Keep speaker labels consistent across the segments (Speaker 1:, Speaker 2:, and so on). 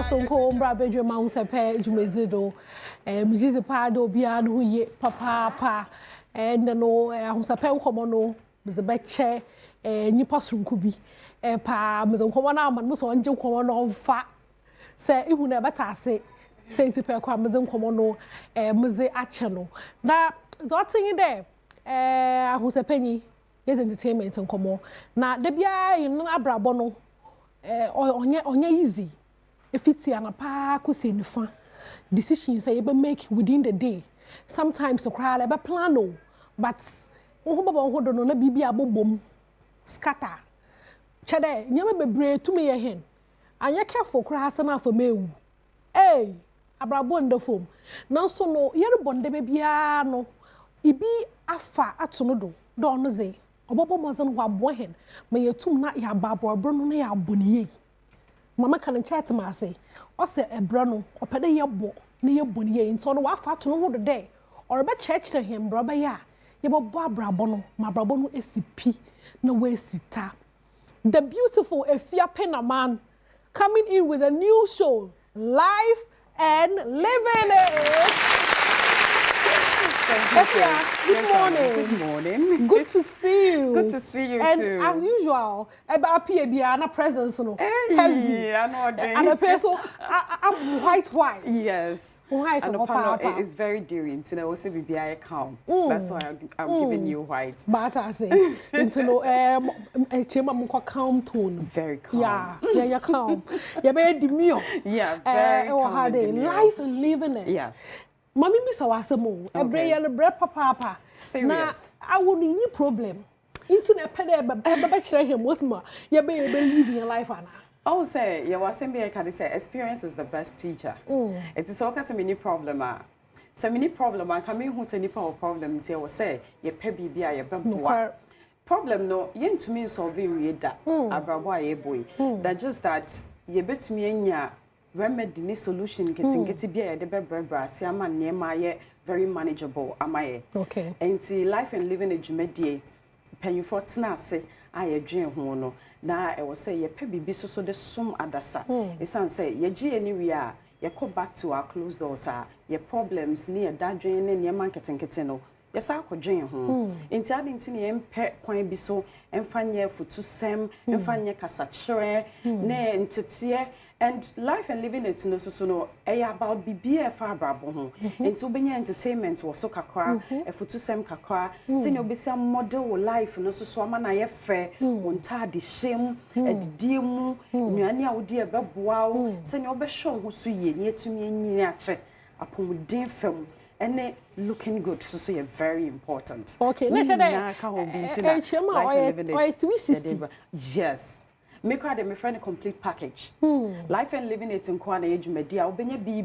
Speaker 1: Sonko Badwam Ahosepe Jumezido Mujizi Pado Biano ye papa and no Ahosepe Komono Mzebeche Nipa Sunkubi pa Mzonkomana man muso anje komono fa se ihu na beta se senti pe kwa mzonkomono mze ache no na zotin de Ahosepe ni yes entertainment nkomo na de bia yin abrabo no onye easy efiti anapa kwese nifa decisions say you make within the day sometimes so cry like plan no but wo baba ho do no na bibia bobom scatter chede nyama bebre tumi ye hen anya careful cry sana for mewu abrabo ndefom na so no yere bonde bebia no ibi afa atono do no ze obobo mozen ho abohen ma yetum na ya babo bro no na ya boniye mama kan chat ma say o se ebro no opede ye bo na ye boniye nto no wa fa to no ho do de or be church to him bro ba ya ye bo abrabo no ma abrabo no esipi na we sita. The beautiful Afia Pinamang coming in with a new show, Life and Living It. Good morning.
Speaker 2: Good morning.
Speaker 1: Good to see you.
Speaker 2: Good to see you
Speaker 1: and
Speaker 2: too.
Speaker 1: And as usual, about PABA presence, no.
Speaker 2: Hey, I know.
Speaker 1: And a person, I'm white.
Speaker 2: Yes.
Speaker 1: White
Speaker 2: and the panel is very dewy. So I also be calm. That's why I'm giving you white.
Speaker 1: But I say, into no chema calm tone.
Speaker 2: Very calm.
Speaker 1: Yeah, you're calm. You're very demure.
Speaker 2: Yeah, very calm.
Speaker 1: Life and living it.
Speaker 2: Yeah.
Speaker 1: Mommy miss our samo. Every year, bread papa.
Speaker 2: Serious.
Speaker 1: I will need any problem. Internet pede, but share him with me. You're living your life, Anna.
Speaker 2: I would say, yeah, what I can say, experience is the best teacher. It is all kinds of many problem. So many problem. I come in who say nipa problem. They will say, ye pebi biya ye bemboa. Problem no, yen to me solving we that. Abrabo ye boy. That just that ye bet me enya remedy ni solution getting biya de bebra. See ama nema ye very manageable. Amaye.
Speaker 1: Okay.
Speaker 2: And see life and living a jumedie. Pen you for tina say I dream hono. Na I will say ye pe bibi so de sum adasa. Esan say ye gi anywhere ye go back to our closed doors ye problems near that drain ne marketing no. Ye sa akwadwen ho. Enti ade nti ne empe kwan bi so emfanye futu sem, emfanye kasachre, ne ntete and life and living it no so no about bibi e fa brabo ho. Enti obenya entertainment wo so kakra, e futu sem kakra, se ne obesia model life no so ama na ye fe, wonta de shem, edidie mu, nuane a wodi e beboa wo, se ne obehwe ho so ye ne etumi anyini ache, apomuden fam. And looking good, so you're very important.
Speaker 1: Okay, let's say
Speaker 2: yes. Make my friend a complete package. Life and living it in Kwana age media, Obenya be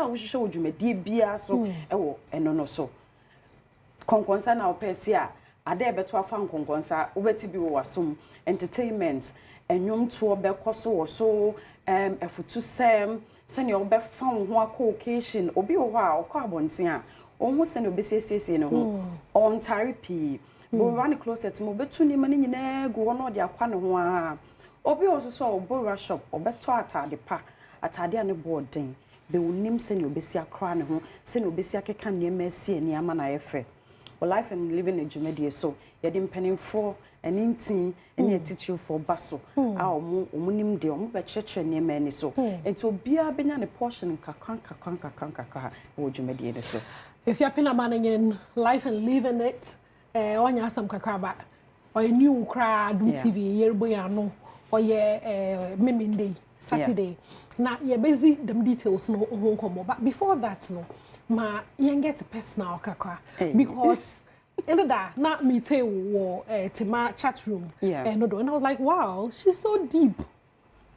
Speaker 2: we show you media so no so. Konkonsa na opetia, ade beto afan konkonsa, ubeti bi wasum entertainment, enyom to obekoso so efutu sem. Send your be found one occasion, or be a while, carbon, almost send your business in a home on therapy. But run closer to move between money in air, go on or their quano. Or be also saw a borrow shop or better at the pa at Adiana board day. They will name send your besia crown home, send your besia can near mercy and Yamana Efe. Well, life and living in Jumedia so, you didn't penny for an inting and yet teach you for basso. Our moon de church near many so. And so be a banana portion kakanka or Jumedia so.
Speaker 1: If you're Pinamang in life and living it, on your some kakaba or a new crowd do TV, year boyano or ye Mimin Day, Saturday. Now you're busy them details no home come, but before that no. Ma yen get personal kakra because in that not me tell to my chat room and I was like wow she's so deep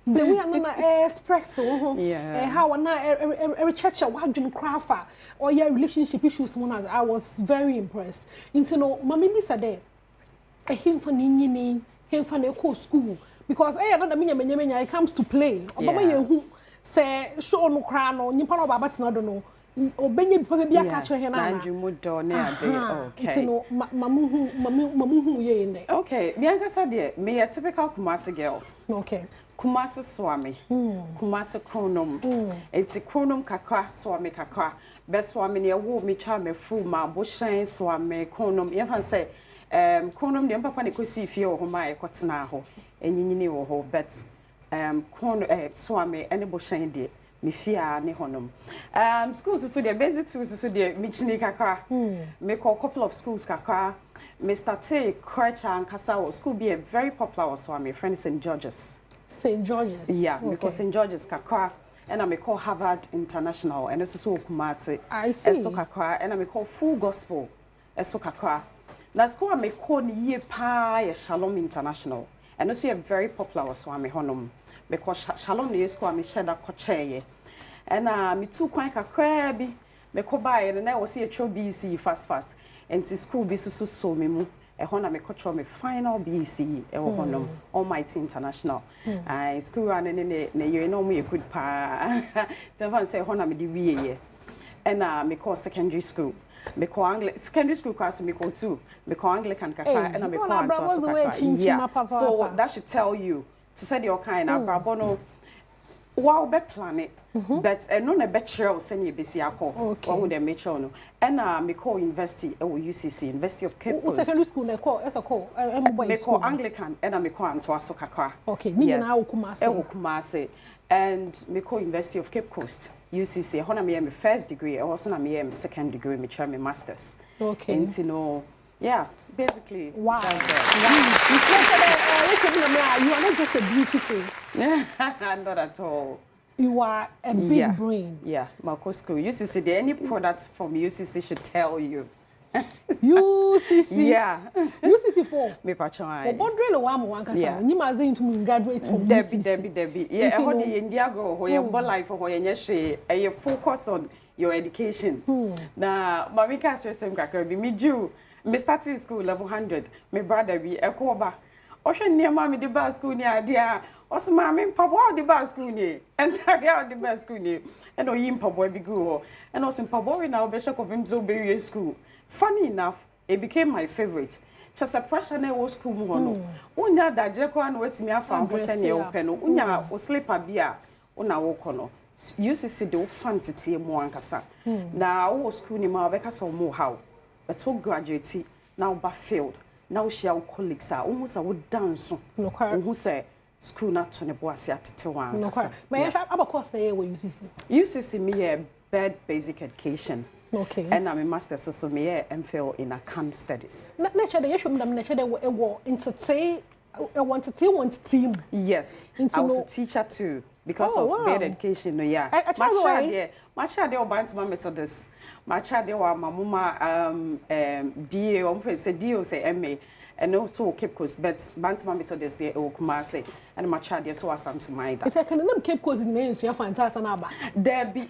Speaker 1: the way I express how every church what dream craft or your relationship issues one as I was very impressed into no mommy be said him for nini him for the school because don't mean it comes to play or say show no cry no nipa no baba tina do no obenye bipa bia ka kire he na
Speaker 2: na mu do na ade okay
Speaker 1: no mamu ye ne
Speaker 2: okay Bianca said there me a typical Kumasi girl
Speaker 1: okay
Speaker 2: Kumasi swami. Kumasi kronom. Enti kronom kakra swami kakra. Be swami ne wo mi twa me fu ma bo hyan swami kronom. Ye fan say kronom ne papa ne kosi fie wo ho ma e kotena ho. Enyinyini wo ho but kronom swami ene bo hyan de me fia ne honom. Schools so the basic schools so the mi chini kakra. Me call couple of schools kakra. Me started crèche and Kasawo school be a very popular also my friend St. George's.
Speaker 1: St. George's.
Speaker 2: Yeah, okay. Because St. George's kakra and I call Harvard International and also so Kumasi.
Speaker 1: I see.
Speaker 2: So kakra and I call Full Gospel. So kakra. Na school I call ni pa Shalom International and also a very popular also my honum because Shalom ni school I share that koche and me too kwan kakra bi me ko buy and I was see a show BC fast. And to school be so me mu e hona me control me final BC e wo honom Almighty International school run ne you know me good pa then fan say hona me di wie ye and me call secondary school me call secondary school class me call too me call Anglican kaka and me call Antoaso kaka so that should tell you to say your kind abrabo no wow be plan it but no na be trail send besi akọ one with the metro no and me call university UCC University of Cape Coast
Speaker 1: secondary school na call esa call
Speaker 2: me call Anglican and me call Antoaso kaka
Speaker 1: okay ni na
Speaker 2: Kumase and me call University of Cape Coast UCC hona me my first degree also na me my second degree me try my masters
Speaker 1: okay
Speaker 2: and you know yeah basically
Speaker 1: wow
Speaker 2: that's
Speaker 1: you are not just a beauty face
Speaker 2: not at all.
Speaker 1: You are a big brain.
Speaker 2: Yeah, Marco School. UCC, there any products from UCC should tell you.
Speaker 1: UCC?
Speaker 2: Yeah.
Speaker 1: UCC 4?
Speaker 2: Me patron.
Speaker 1: But Bondrelo Wamo Wankasa, you must say to graduate from UCC.
Speaker 2: Debbie. Yeah, I want the India go, who you life or you focus on your education. Now, Mamika says, me Jew, me starting school level 100, my brother be a coba. Ocean near mommy the bar school near idea. Also, mammy, papa, the bar school near, and tag out the bar school near, and him papa be good. And also, papa, now Bishop of Imzo school. Funny enough, it became my favorite. Just a pressure was school mono. Unya da Jeko and wait me from Hossein open, Unya or sleep a beer, Una Wokono. UCC do fancy more ankasa. Now, all school in my Becca so more how. But all graduate now but failed. Now she our colleagues are almost a would dance. No, who say school not to the bossy at Tawan. No,
Speaker 1: may I have a course there where UCC?
Speaker 2: UCC me a bad basic education.
Speaker 1: Okay.
Speaker 2: And I'm a master's so me a MPhil in account studies.
Speaker 1: Nature the issue them nature they were into say I want to team.
Speaker 2: Yes. I was a teacher too because of bad education. No, yeah. My child they were Bantam Methodist. My child they were my mama DA say DO say MA and also Cape Coast but Bantam Methodist they Kumase and my child they so Asante Maida. It's
Speaker 1: like an Cape Coast in names you fantastic aba.
Speaker 2: There be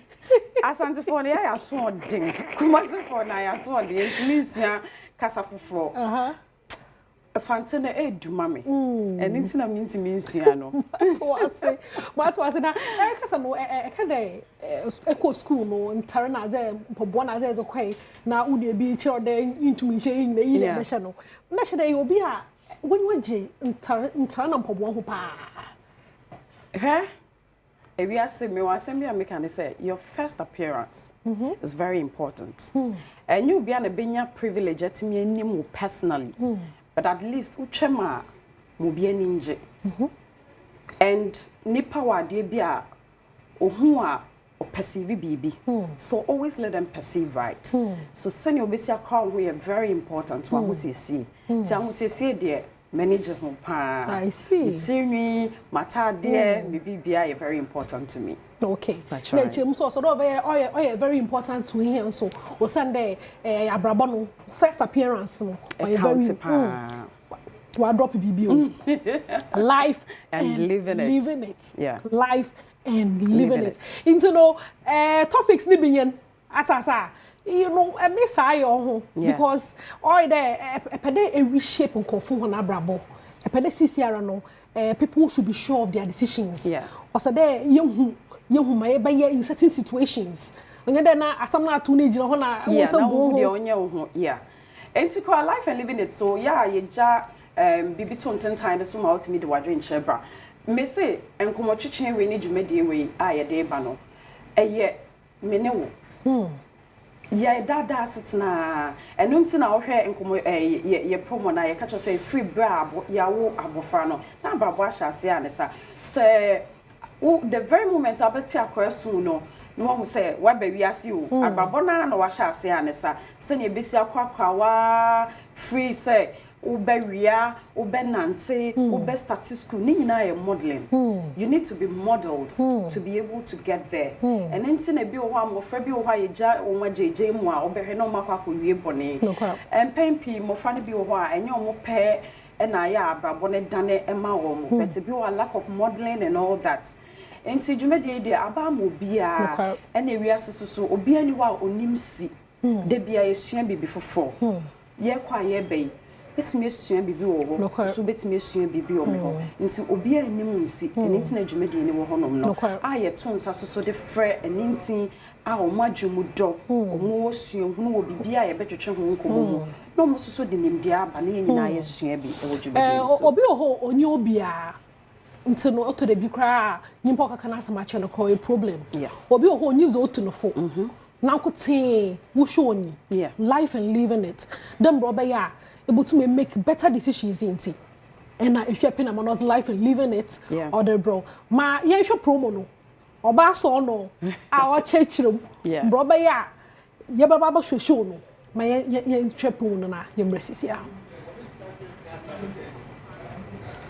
Speaker 2: Asante for the I saw ding. Kumase for na I saw the intimisia Kasafufo. Fantana do mammy. And intina means no. What was it? I can't echo school no and Tarana Pobona as a quay. Now would you be sure they into me saying the international. Naturally, will be a when you G in Tarana Pobon pa. Eh? If you ask me, what send me a mechanic say your first appearance is very important. And you'll be an a benya privilege at me any personally. But at least uchema mubie ninje. And nipa wa de bia ohu a o perceive bibi. So always let them perceive right. So send obesi akwa we are very important wa husisi. Ti ahusisi de manage ho pa.
Speaker 1: I see.
Speaker 2: Itiri mata de bibi bia very important to me.
Speaker 1: Okay. Nature so very important to him so o Sunday abrabano first appearance no very to drop BBO life and living it.
Speaker 2: Yeah.
Speaker 1: Life and living it. Into no topics ni binyen atasa you know a miss I because all there a reshape and conform on abrabo a pede CCR no people should be sure of their decisions.
Speaker 2: Yeah.
Speaker 1: Or so there you may be in certain situations. When you're there, some not teenage,
Speaker 2: yeah. And to call life and living it, so yeah, you ja bibi tonten time so out me the wadrin chebra. me say enkomo twetwe we ni dwumadi we a ye de ba no eye me ne wo ya dada setna eno ntina wo hwe enkomo ye promo na ye ka cho say free bra ya wo abofra no na brabo ahase anesa say the very moment abeti akwasu no no say wa ba wiase o agbabo na na wa ahase anesa se ne besi akwakwa wa free say ubewia ubenante ube start school ni nyina ye modeling you need to be modeled to be able to get there and enti na bi wo amofra bi wo ye ja wo majeje mu a obehwe na makwa akowie bone empempi mofra ne bi wo a enye omo pe na ya abrabo ne dane ema wo mo but bi wo lack of modeling and all that enti dwumade de aba mo bia na wiase susu obi ani wa onimsi de bia yesua bibi fofo ye kwa ye bei betime esua bibi wo ho so betime esua bibi wo ho nti obi anim nsi enti na dwumade ni wo honom no a ye to nsa so de frɛ enti a o madwemu do o mo sua hunu wo bibi a ye betwetwe ho nkomo mu no mo so de nimde aba na nyina ye sua bi e wo dwumade so
Speaker 1: obi ho onye obi a nti no oto de bi kra nyimpa kaka na asama che no ko a problem obi ho onye zo otu no fo na nkote wo show oni life and living it dem bro be ya able to make better decisions inti and Afia Pinamang's life and living it or the bro ma ye hwe promo no oba so no a o chechirem bro be ya ye baba ba show no ma ye hwe promo no na ye mresisi a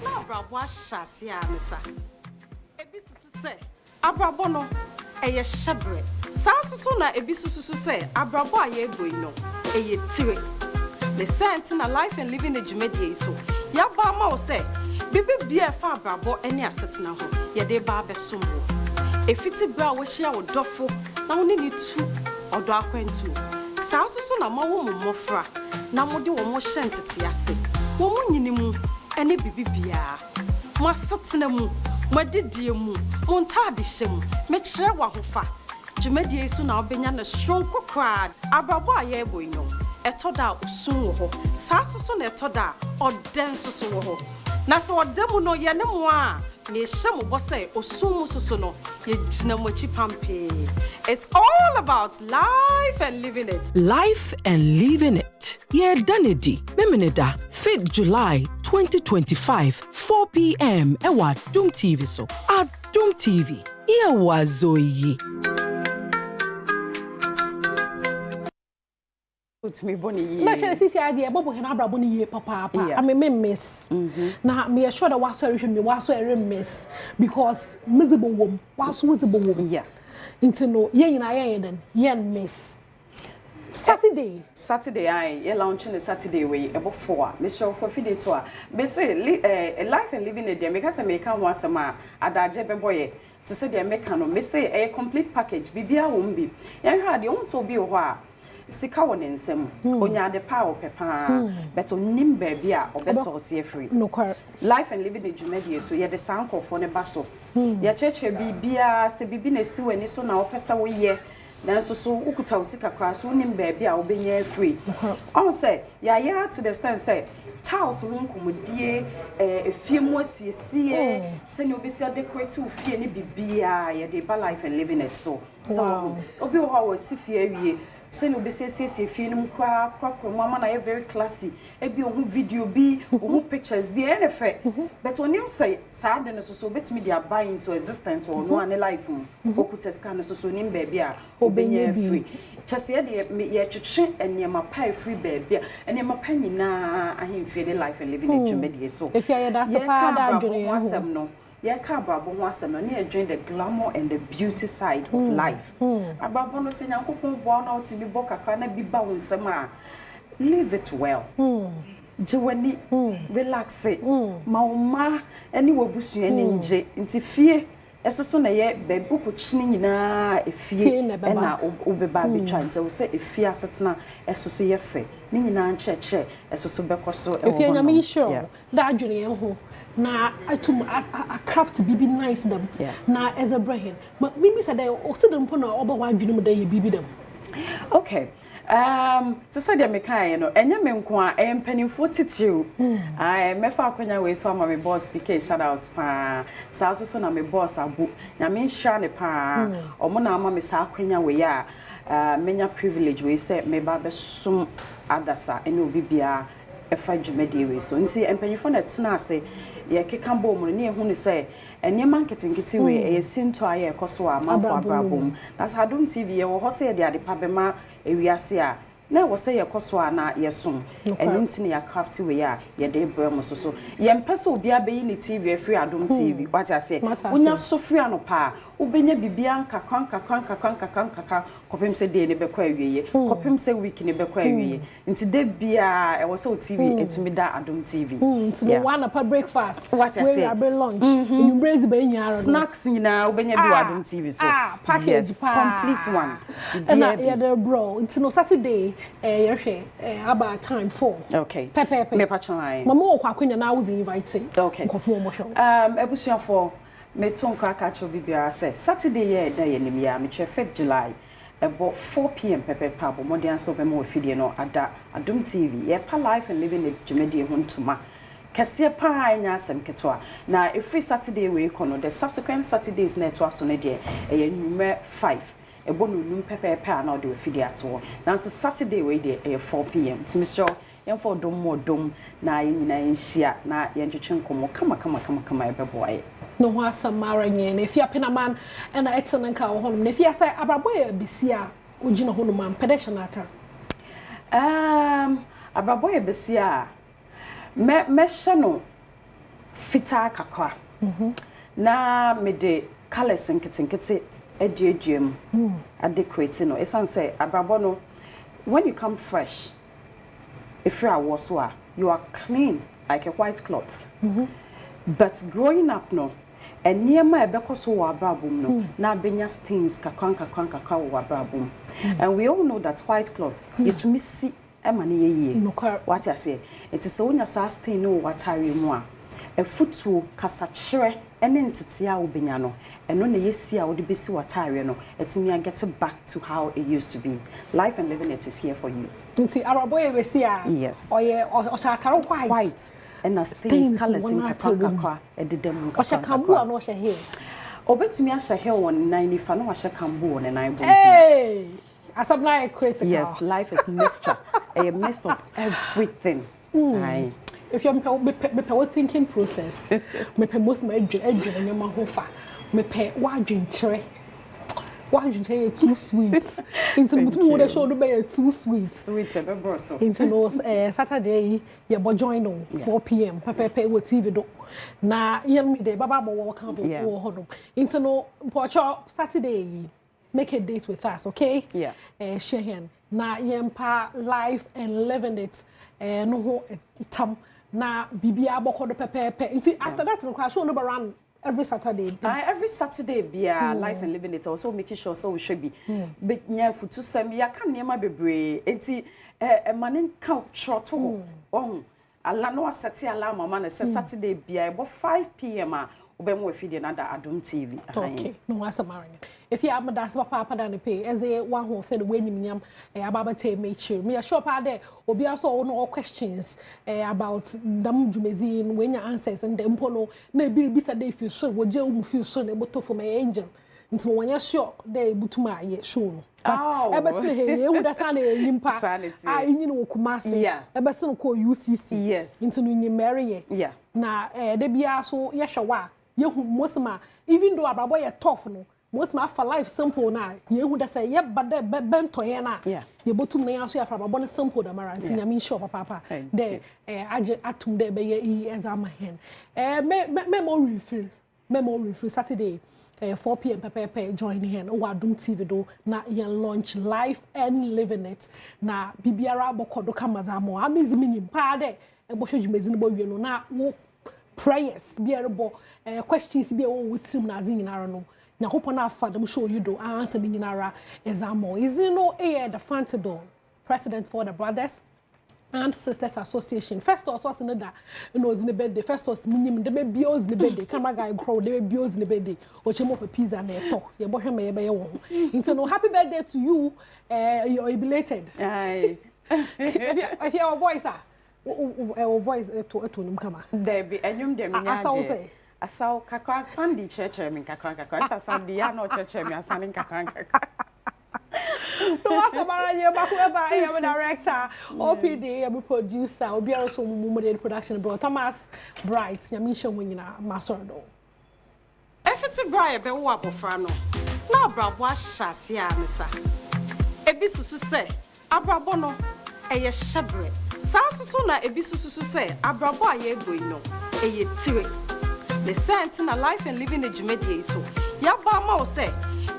Speaker 3: na brabo ahase a mesa ebi susu se abrabo no eye hyebre sa susu na ebi susu se abrabo a ye goi no eye tire the sense na life and living the Jumedie so ya ba ma wo say bibi bia fa abrabo ene asetena ho ye de ba besom wo efiti bra wo hia wo dofo na wo ne ni tu odo akwantu sa so na ma wo mmofra na mo de wo mo hyentete ase wo mo nyinimu ene bibi bia mo asetena mu mo didie mu mo ntade hyem me kire wa hofa Jumedie so na obenya na shronko kwad abrabo aye boyno etoda usun wo ho saso so na etoda oden so wo ho na se odemu no ye ne mo a me hye mo bo say osun mu so no ye gina mo chi pampe. It's all about life and living it.
Speaker 4: Life and living it. Yeah, Danedi Memeneda 5th July 2025 4 p.m. ewa Adom TV so Adom TV yeah wazoyi
Speaker 2: me boni ye
Speaker 1: na chere sisi ade e bobo hena abrabo ni ye papa I me miss na me sure that waso ehwe me waso ere miss because miserable wom waso visible wom into no ye nyina ye den ye miss Saturday I ye launching the Saturday way about 4 me show for fide to a me say life and living it there me ka me kan ho asema adaje beboye to say dey make no me say a complete package bibia wo mbi ye hwa de won so bi ho a sika won ensem onya de pa opepa but onim ba bia obesource free life and living the Jumedie so ye de sanko for ne baso ye cheche bibia se bibi na si wani so na opesa wo ye nanso so ukuta usika kwa so onim ba bia obenya free on say ya to the stand say tiles won komodie efie mu asiesie se ne obesi decorate ufie ne bibia ye de ba life and living it so obi wo si fie awie se no be se fie num kwa mama na ye very classy e bi ohun video bi ohun pictures bi e fe but onim say sa de no so betimi dia buy into existence or no an life okuta scan so nim ba bia obenya free chese ye de ye twetwe enema pie free ba bia enema pa nyina ahemfie de life and living in Jumedie so if you da so pa da adwene
Speaker 2: asem no ye ka brabo ho asem no na join the glamour and the beauty side of life ababo no se nyankopon bo na oti bi bo kakra na bi ba wonsem a live it well jiwani relax maoma eni wobusu eni nje nti fie esoso na ye bebu ko chini nyina efie na obeba bi twa nti wo se efie asetena esoso ye fe ni nyina ncheche esoso bekoso
Speaker 1: efie nyame sure da adwene ye ho na atum a craft bibi nice them na as a brain but mimi said o se dem po na oba wa adwene mu da ye bibi dem
Speaker 2: okay To say the mekan no enya me nko a empanimfo titiw mefa akwanya we so ama me boss PK shout out pa sa so na me boss abu na me nhwa ne pa omo na ama me sa akwanya we ya menya privilege we say me ba be sum adasa ene obi bia efa dwumade we so nti empanimfo na tena ase ye keka bo mu ne ehu ne say enema nketenkete we esinto aye ekoso a manfo abrabom that's Adom TV ye wo ho say de ade pa be ma ewiase a na wo say yekoso ana yesom enu ntine ya craft we ya ye de brem so ye mpese obi abeyi ne TV free Adom TV what I say unya so free anopa ubenya bibia nkakwa kopem se de ne bekwa awieye kopem se week ne bekwa awieye nti de bia e wo say TV etumi da Adom TV
Speaker 1: nti one up breakfast
Speaker 2: what I say
Speaker 1: we lunch you embrace be nyaro
Speaker 2: snacks nyina ubenya bi Adom TV so
Speaker 1: package
Speaker 2: complete one
Speaker 1: and yeah the bro nti no Saturday yehwe about time 4
Speaker 2: okay
Speaker 1: pepe
Speaker 2: me patron
Speaker 1: mama wo kwa kwenya na was inviting
Speaker 2: okay
Speaker 1: nkofo mo show
Speaker 2: ebusuafo me tonka akacho bibia say Saturday ye da ye nim ya me 5th July about 4 p.m. pepe pabo modern so be mo fidie no ada Adom TV ye pa life and living the Jumedi hontuma kese pa anya asem ketwa na every Saturday we kono the subsequent Saturdays network so ne de number 5 ebo no num pepe na de fidie ato na so Saturday we de 4 p.m. Mr. Yemfo dom mo dom na nyina nhia na yentwetwe nkomo kama ebeboaye
Speaker 1: no ho asamara nye na Afia Pinamang na etenenka wo honum na Afia sai abraboye besia ogina honum am pedeshanata
Speaker 2: abraboye besia me no fita kakwa na me de colors nketenkete eduem adequate no esan say abrabo no when you come fresh if you are waswa you are clean like a white cloth but growing up no eniema ebekoso wa abrabum no na benya stains kakwa wa abrabum and we all know that white cloth yetumi si emane yeye what I say it is so nya sa stain no watare mu a efutuo kasachire ene ntete a obenya no eno na yesi a wode besi watare no etimi get back to how it used to be. Life and living it is here for you.
Speaker 1: Nti araboye besi a
Speaker 2: yes
Speaker 1: oye oshataro
Speaker 2: white and stains colors in kakwa ededem
Speaker 1: oshakambu a no oshe here
Speaker 2: obetumi asha here won 9 fa no washa kambu won 9 bo
Speaker 1: hey asabna crazy
Speaker 2: yes life is mixture a mix of everything aye
Speaker 1: if you me thinking process me pe most my edwin nyama ho fa me pe wadwenkyere too sweet into mutumu wo de show do be too sweet
Speaker 2: be broso
Speaker 1: into no Saturday ye bo join no 4 p.m. pepe wo TV do na yem me de baba bo wo kan wo ho do into no pocho Saturday make a date with us, okay?
Speaker 2: Yeah.
Speaker 1: Shehen na yempa life and living it no ho tam na bibia boko do pepe nti after that no crash no run every Saturday.
Speaker 2: Every Saturday be life and living it also making sure so we should be but nya futu sem ya kan niam bebre enti manin count trot oh ala no aseti ala mama na Saturday be about 5 p.m. Obemo fidie na da Adom TV.
Speaker 1: Okay, no wasamaring. If you am da papa da ne pay as a one who said when nyam ababa te make sure me sure pa there obi also no questions about dam dwumezi when your answers and dem pono na bi bisa dey feel sure wo je wo feel sure na boto for my angel nti wanya sure dey butuma ye show no but ebeti he ewu da sana yimpa nyini wo kumase ebesi no ko UCC
Speaker 2: yes
Speaker 1: nti no nyimere
Speaker 2: ye
Speaker 1: na de bia so ye hwa yehu mosma even though abrabo ye tough no mosma for life simple na yehu da say ye bade bento ye na ye botum na yaso ya for abrabo simple da mara nti nyame sure papa de age atum de be ye exam hen memory free Saturday 4 p.m. pepe join here o Adom TV do na ye launch life and living it na bibiara bokodo kamazamo amizimi pa de e bo hwedwumezi no bo wie no na wo prayers biarebo questions bia wo wutrim na azin nyinara no nyakopo na afa dem show you do answer the nyinara exam is you know the Fantadol president for the brothers Aunt Sisters Association. First or source in that, in the birthday. First or minimum, the baby in the birthday. Camera guy grow, the baby in the birthday. Or she up a pizza and a talk. Your boy, into no happy birthday to you. You're belated.
Speaker 2: Aye.
Speaker 1: If you have a voice, a voice to Numkama.
Speaker 2: There be a new demi.
Speaker 1: I saw say.
Speaker 2: I saw Kakwa Sunday church, I mean Kakwa Sunday, I know church, I mean Sunday Kakwa.
Speaker 1: What's about you? I am a director, OPD, I'm a producer, I'll be also moving production, bro. Thomas Bright, Yamisha Winina, Masordo.
Speaker 3: If it's a bribe, a wappo frano. Now, Brabwa Shasia, Missa. Ebisusu say, Abrabono, a shabre. Sasuna, Ebisusu say, Abrabo, ye boino, a ye tire. The sense in a life and living the Jumedia so. Yabama say,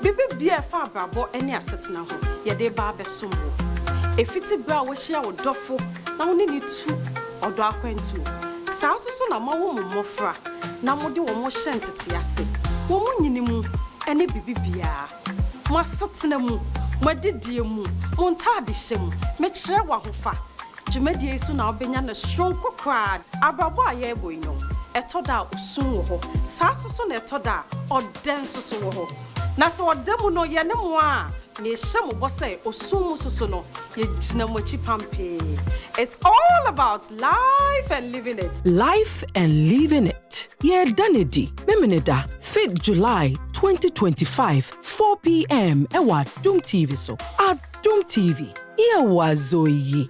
Speaker 3: Bibi be a far brabo any assets now. Yade barbe sumo. If it's a brow wish ya would doffo, now only need 2 or dark and 2. Sasuna, my woman mofra, now modi or more shantity, I say. Woman yinimu, any bibi bia. My satinemu, my didiamu, montadi shemu, metre wahufa. Jumedia so now being a strong crowd, Abrabo ye boino. Etoda usun ho sasuso na etoda odensuso ho na se odemu no ye ne mo a me hyem bo say osun mususo no ye gina mochi pampe. It's all about life and living it.
Speaker 4: Life and living it. Yeah, Danedi, Memeneda, 5th July 2025, 4 p.m. Ewa Adom TV so. Adom TV. Yeah, wazoye.